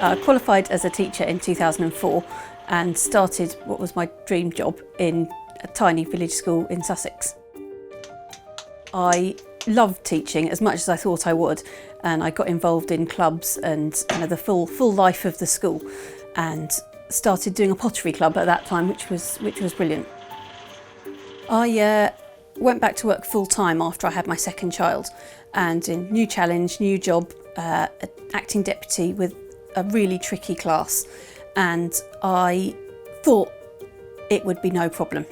I qualified as a teacher in 2004 and started what was my dream job in a tiny village school in Sussex. I loved teaching as much as I thought I would, and I got involved in clubs and kind of the full life of the school, and started doing a pottery club at that time, which was brilliant. I went back to work full time after I had my second child, and in new challenge, new job, acting deputy with a really tricky class, and I thought it would be no problem.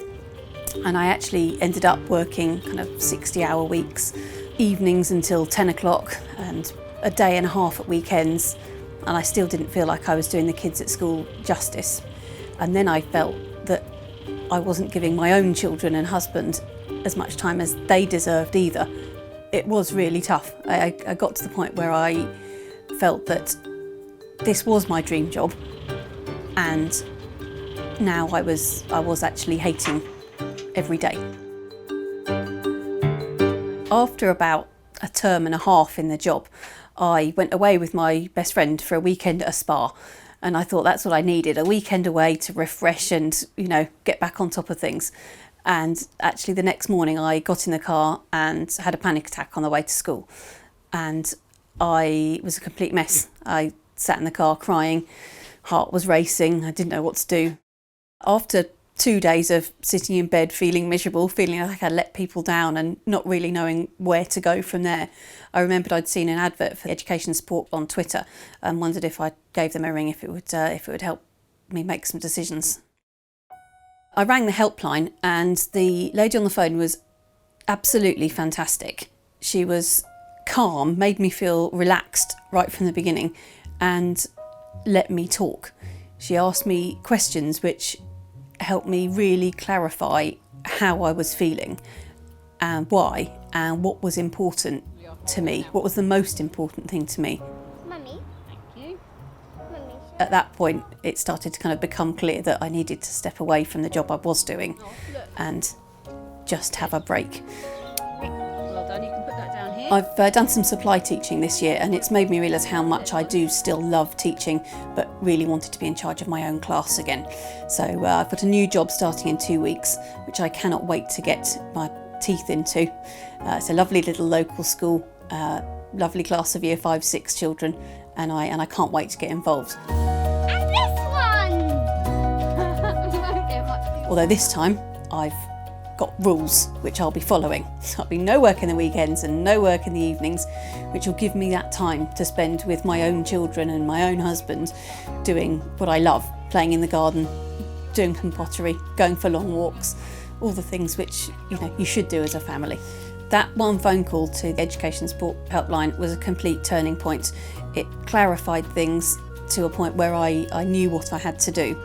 And I actually ended up working kind of 60-hour weeks, evenings until 10 o'clock, and a day and a half at weekends, and I still didn't feel like I was doing the kids at school justice. And then I felt that I wasn't giving my own children and husband as much time as they deserved either. It was really tough. I got to the point where I felt that this was my dream job, and now I was actually hating every day. After about a term and a half in the job, I went away with my best friend for a weekend at a spa, and I thought that's what I needed, a weekend away to refresh and, you know, get back on top of things. And actually the next morning I got in the car and had a panic attack on the way to school, and I was a complete mess. I sat in the car crying, heart was racing, I didn't know what to do. After 2 days of sitting in bed feeling miserable, feeling like I let people down and not really knowing where to go from there, I remembered I'd seen an advert for education support on Twitter and wondered if I gave them a ring, if it would help me make some decisions. I rang the helpline, and the lady on the phone was absolutely fantastic. She was calm, made me feel relaxed right from the beginning, and let me talk. She asked me questions which helped me really clarify how I was feeling and why, and what was important to me, what was the most important thing to me. Mummy, thank you. Mummy. At that point, it started to kind of become clear that I needed to step away from the job I was doing and just have a break. Well done, you can put that down here. I've done some supply teaching this year, and it's made me realise how much I do still love teaching, but really wanted to be in charge of my own class again. So I've got a new job starting in 2 weeks, which I cannot wait to get my teeth into. It's a lovely little local school, lovely class of year 5-6 children, and I can't wait to get involved. And this one! Although this time I've got rules which I'll be following. So I'll be no work in the weekends and no work in the evenings, which will give me that time to spend with my own children and my own husband, doing what I love, playing in the garden, doing some pottery, going for long walks, all the things which, you know, you should do as a family. That one phone call to the Education Support Helpline was a complete turning point. It clarified things to a point where I knew what I had to do.